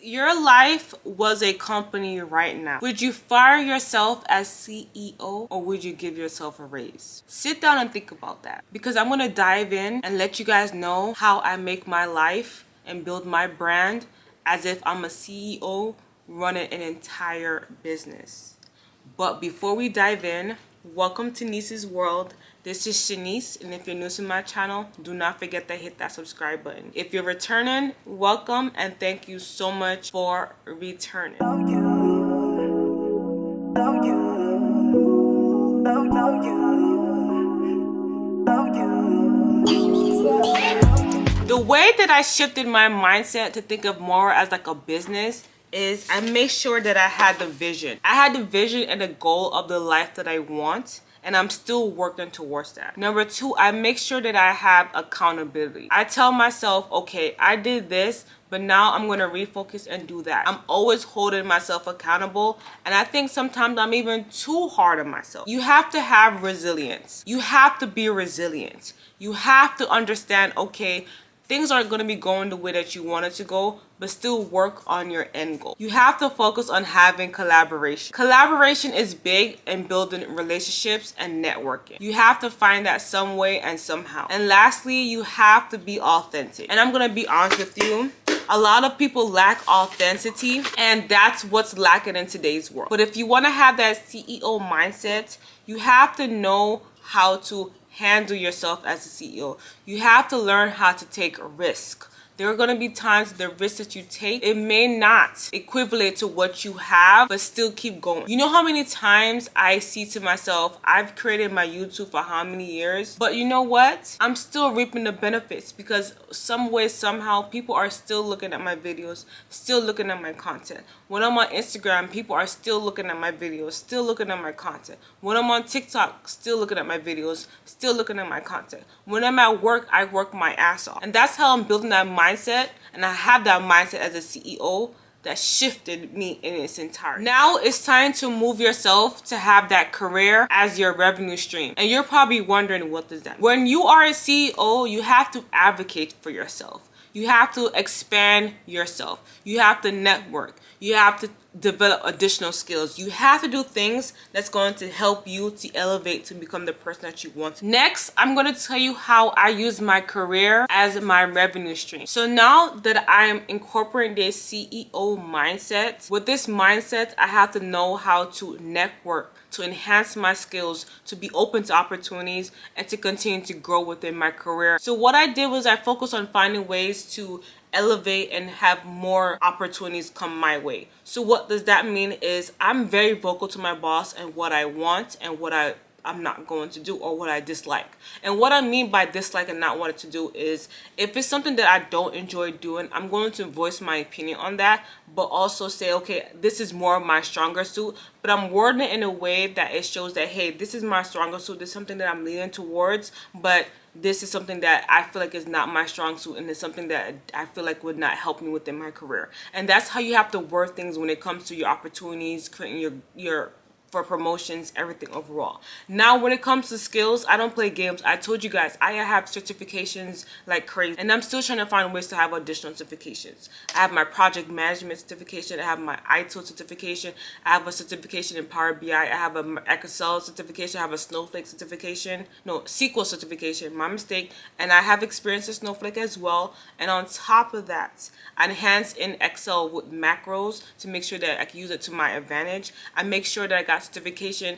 your life was a company right now, would you fire yourself as CEO or would you give yourself a raise? Sit down and think about that, because I'm gonna dive in and let you guys know how I make my life and build my brand as if I'm a CEO running an entire business. But before we dive in, welcome to Niece's World. This is Shanice, and if you're new to my channel, do not forget to hit that subscribe button. If you're returning, welcome, and thank you so much for returning. The way that I shifted my mindset to think of more as like a business is I make sure that I had the vision. I had the vision and the goal of the life that I want, and I'm still working towards that. Number two, I make sure that I have accountability. I tell myself, okay, I did this, but now I'm gonna refocus and do that. I'm always holding myself accountable, and I think sometimes I'm even too hard on myself. You have to have resilience. You have to be resilient. You have to understand, okay, things aren't going to be going the way that you want it to go, but still work on your end goal. You have to focus on having collaboration. Collaboration is big in building relationships and networking. You have to find that some way and somehow. And lastly, you have to be authentic. And I'm going to be honest with you, a lot of people lack authenticity, and that's what's lacking in today's world. But if you want to have that CEO mindset, you have to know how to handle yourself as a CEO. You have to learn how to take a risk. There are going to be times the risk that you take, it may not equivalent to what you have, but still keep going. You know how many times I see to myself, I've created my YouTube for how many years, but you know what? I'm still reaping the benefits because some way, somehow, people are still looking at my videos, still looking at my content. When I'm on Instagram, people are still looking at my videos, still looking at my content. When I'm on TikTok, still looking at my videos, still looking at my content. When I'm at work, I work my ass off. And that's how I'm building that mindset, and I have that mindset as a CEO that shifted me in its entirety. Now it's time to move yourself to have that career as your revenue stream. And you're probably wondering, what does that mean? When you are a CEO, you have to advocate for yourself. You have to expand yourself. You have to network. You have to develop additional skills. You have to do things that's going to help you to elevate to become the person that you want. Next, I'm going to tell you how I use my career as my revenue stream. So now that I am incorporating this CEO mindset, with this mindset, I have to know how to network, to enhance my skills, to be open to opportunities, and to continue to grow within my career. So what I did was I focused on finding ways to elevate and have more opportunities come my way. So what does that mean is I'm very vocal to my boss and what I want and what I'm not going to do, or what I dislike. And what I mean by dislike and not wanting to do is if it's something that I don't enjoy doing, I'm going to voice my opinion on that, but also say, okay, this is more of my stronger suit, but I'm wording it in a way that it shows that, hey, this is my stronger suit, this is something that I'm leaning towards, but this is something that I feel like is not my strong suit, and it's something that I feel like would not help me within my career. And that's how you have to word things when it comes to your opportunities, creating your for promotions, everything overall. Now, when it comes to skills, I don't play games. I told you guys, I have certifications like crazy, and I'm still trying to find ways to have additional certifications. I have my project management certification. I have my ITIL certification. I have a certification in Power BI. I have an Excel certification. I have a Snowflake certification. No, SQL certification, my mistake. And I have experience in Snowflake as well. And on top of that, I enhance in Excel with macros to make sure that I can use it to my advantage. I make sure that I got certification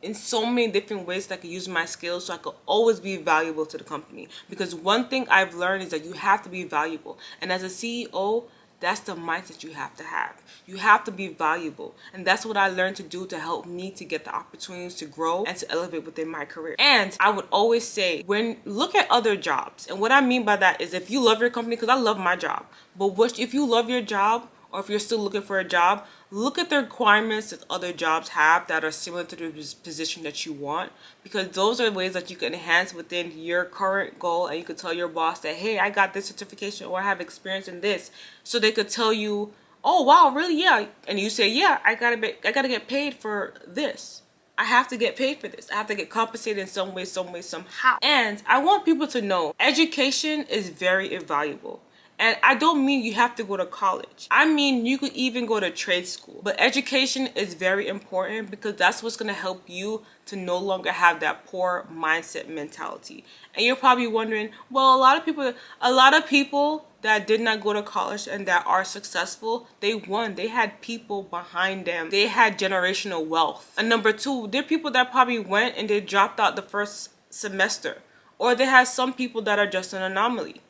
in so many different ways that I can use my skills so I could always be valuable to the company. Because one thing I've learned is that you have to be valuable. And as a CEO, that's the mindset you have to have. You have to be valuable. And that's what I learned to do to help me to get the opportunities to grow and to elevate within my career. And I would always say, look at other jobs. And what I mean by that is if you love your company, because I love my job, but if you love your job, or if you're still looking for a job, look at the requirements that other jobs have that are similar to the position that you want, because those are ways that you can enhance within your current goal, and you could tell your boss that, hey, I got this certification or I have experience in this, so they could tell you, oh wow, really? Yeah. And you say, yeah, I gotta get paid for this. I have to get paid for this. I have to get compensated in some way, somehow. And I want people to know education is very invaluable. And I don't mean you have to go to college. I mean you could even go to trade school. But education is very important because that's what's going to help you to no longer have that poor mindset mentality. And you're probably wondering, well, a lot of people that did not go to college and that are successful, they won. They had people behind them. They had generational wealth. And number two, there are people that probably went and they dropped out the first semester. Or they have some people that are just an anomaly.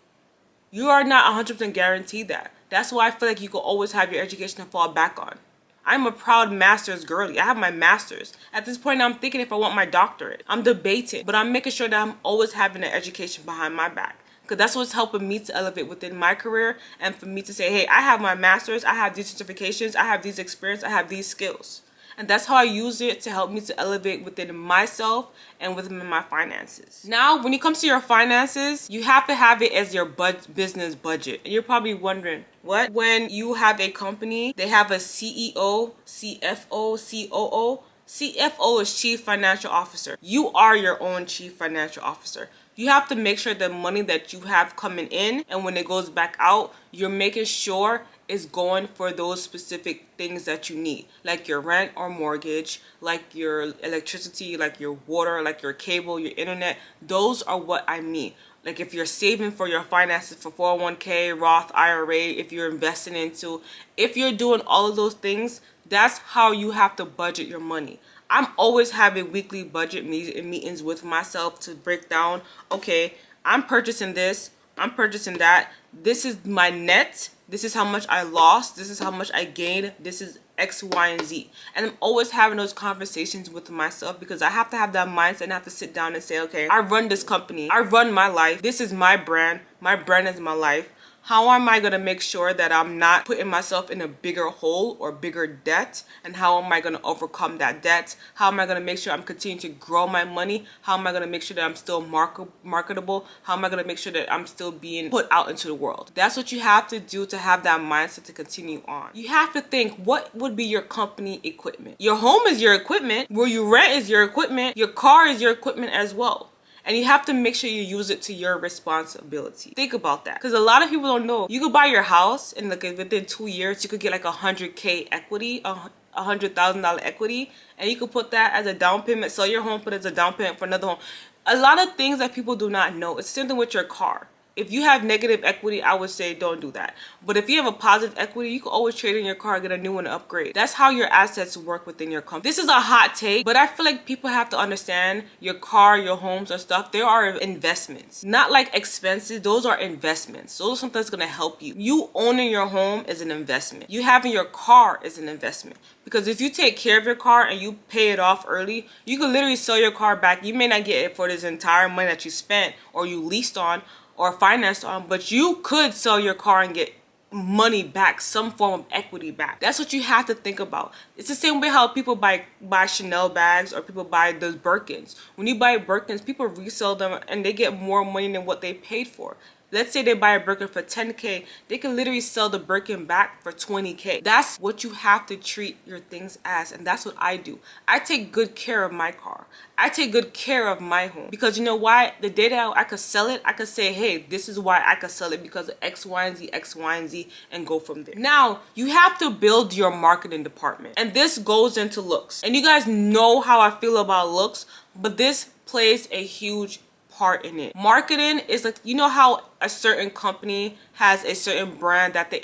You are not 100% guaranteed that. That's why I feel like you can always have your education to fall back on. I'm a proud master's girly. I have my master's. At this point, I'm thinking if I want my doctorate. I'm debating, but I'm making sure that I'm always having an education behind my back. Because that's what's helping me to elevate within my career and for me to say, hey, I have my master's, I have these certifications, I have these experience, I have these skills. And that's how I use it to help me to elevate within myself and within my finances. Now, when it comes to your finances, you have to have it as your business budget. And you're probably wondering, what? When you have a company, they have a CEO, CFO, COO. CFO is Chief Financial Officer. You are your own Chief Financial Officer. You have to make sure the money that you have coming in and when it goes back out, you're making sure it's going for those specific things that you need, like your rent or mortgage, like your electricity, like your water, like your cable, your internet. Those are what I mean. Like if you're saving for your finances for 401k, Roth IRA, if you're investing into, if you're doing all of those things, that's how you have to budget your money. I'm always having weekly budget meetings with myself to break down, okay, I'm purchasing this, I'm purchasing that, this is my net, this is how much I lost, this is how much I gained, this is X, Y, and Z. And I'm always having those conversations with myself because I have to have that mindset and I have to sit down and say, okay, I run this company, I run my life, this is my brand is my life. How am I going to make sure that I'm not putting myself in a bigger hole or bigger debt? And how am I going to overcome that debt? How am I going to make sure I'm continuing to grow my money? How am I going to make sure that I'm still marketable? How am I going to make sure that I'm still being put out into the world? That's what you have to do to have that mindset to continue on. You have to think, what would be your company equipment? Your home is your equipment. Where you rent is your equipment. Your car is your equipment as well. And you have to make sure you use it to your responsibility. Think about that. Because a lot of people don't know. You could buy your house and like within 2 years, you could get like 100K equity, $100,000 equity. And you could put that as a down payment, sell your home, put it as a down payment for another home. A lot of things that people do not know. It's the same thing with your car. If you have negative equity, I would say don't do that. But if you have a positive equity, you can always trade in your car, get a new one, and upgrade. That's how your assets work within your company. This is a hot take, but I feel like people have to understand your car, your homes or stuff, they are investments. Not like expenses, those are investments. Those are something that's gonna help you. You owning your home is an investment. You having your car is an investment. Because if you take care of your car and you pay it off early, you can literally sell your car back. You may not get it for this entire money that you spent or you leased on, or financed on, but you could sell your car and get money back, some form of equity back. That's what you have to think about. It's the same way how people buy Chanel bags or people buy those Birkins. When you buy Birkins, people resell them and they get more money than what they paid for. Let's say they buy a Birkin for 10K, they can literally sell the Birkin back for 20K. That's what you have to treat your things as, and that's what I do. I take good care of my car. I take good care of my home. Because you know why? The day that I could sell it, I could say, hey, this is why I could sell it because of X, Y, and Z, X, Y, and Z, and go from there. Now, you have to build your marketing department. And this goes into looks. And you guys know how I feel about looks, but this plays a huge part in it. Marketing is like, you know how a certain company has a certain brand that they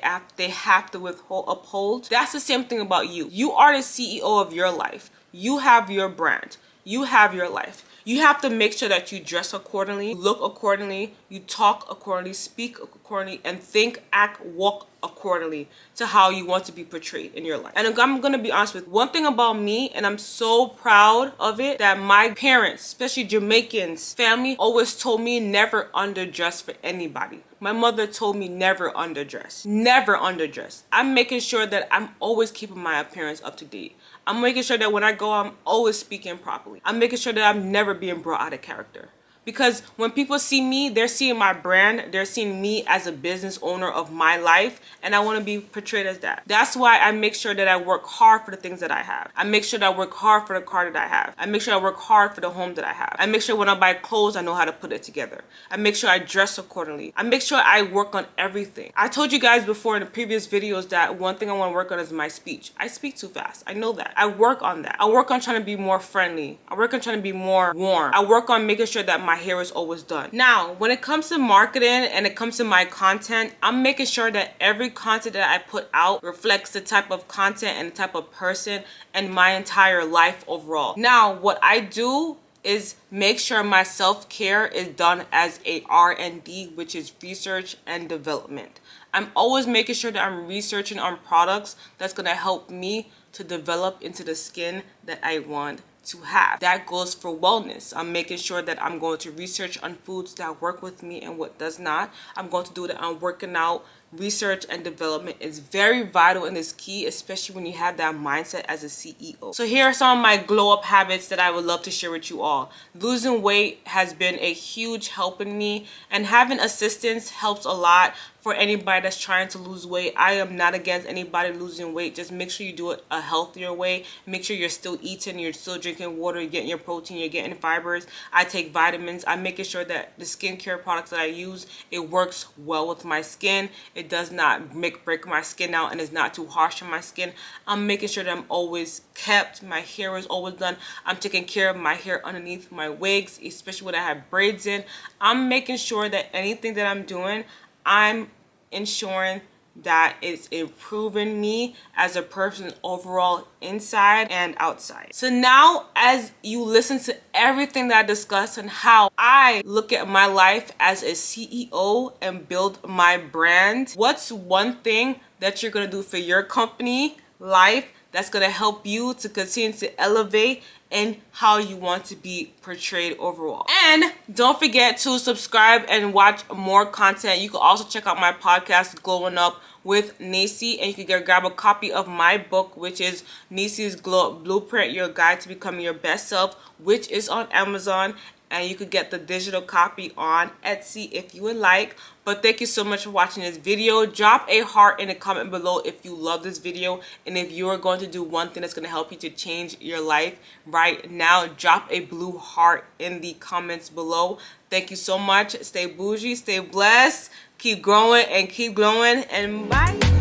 have to uphold? That's the same thing about you. You are the CEO of your life. You have your brand. You have your life. You have to make sure that you dress accordingly, look accordingly, you talk accordingly, speak accordingly, and think, act, walk accordingly to how you want to be portrayed in your life. And I'm gonna be honest with you, one thing about me, and I'm so proud of it, that my parents, especially Jamaicans, family, always told me never underdress for anybody. My mother told me never underdress. Never underdress. I'm making sure that I'm always keeping my appearance up to date. I'm making sure that when I go, I'm always speaking properly. I'm making sure that I'm never being brought out of character. because when people see me, they're seeing my brand, they're seeing me as a business owner of my life, and I want to be portrayed as that. That's why I make sure that I work hard for the things that I have. I make sure that I work hard for the car that I have. I make sure I work hard for the home that I have. I make sure when I buy clothes, I know how to put it together. I make sure I dress accordingly. I make sure I work on everything. I told you guys before in the previous videos that one thing I want to work on is my speech. I speak too fast. I know that. I work on that. I work on trying to be more friendly. I work on trying to be more warm. I work on making sure that my hair is always done. Now, when it comes to marketing and it comes to my content, I'm making sure that every content that I put out reflects the type of content and the type of person and my entire life overall. Now, what I do is make sure my self-care is done as a R&D, which is research and development. I'm always making sure that I'm researching on products that's going to help me to develop into the skin that I want to have. That goes for wellness. I'm making sure that I'm going to research on foods that work with me and what does not. I'm going to do that on working out. Research and development is very vital and is key, especially when you have that mindset as a CEO. So here are some of my glow up habits that I would love to share with you all. Losing weight has been a huge help in me, and having assistance helps a lot for anybody that's trying to lose weight. I am not against anybody losing weight. Just make sure you do it a healthier way. Make sure you're still eating, you're still drinking water, you're getting your protein, you're getting fibers. I take vitamins. I'm making sure that the skincare products that I use, it works well with my skin. It does not break my skin out and is not too harsh on my skin. I'm making sure that I'm always kept. My hair is always done. I'm taking care of my hair underneath my wigs, especially when I have braids in. I'm making sure that anything that I'm doing, I'm ensuring that it's improving me as a person overall, inside and outside. So now, as you listen to everything that I discussed and how I look at my life as a CEO and build my brand, what's one thing that you're gonna do for your company life that's gonna help you to continue to elevate and how you want to be portrayed overall? And don't forget to subscribe and watch more content. You can also check out my podcast, Glowing Up with Nisi, and you can grab a copy of my book, which is Nisi's Glow Up Blueprint, Your Guide to Becoming Your Best Self, which is on Amazon. And you could get the digital copy on Etsy if you would like. But thank you so much for watching this video. Drop a heart in the comment below if you love this video, and if you are going to do one thing that's going to help you to change your life right now, drop a blue heart in the comments below. Thank you so much. Stay bougie, stay blessed, keep growing and keep glowing, and bye.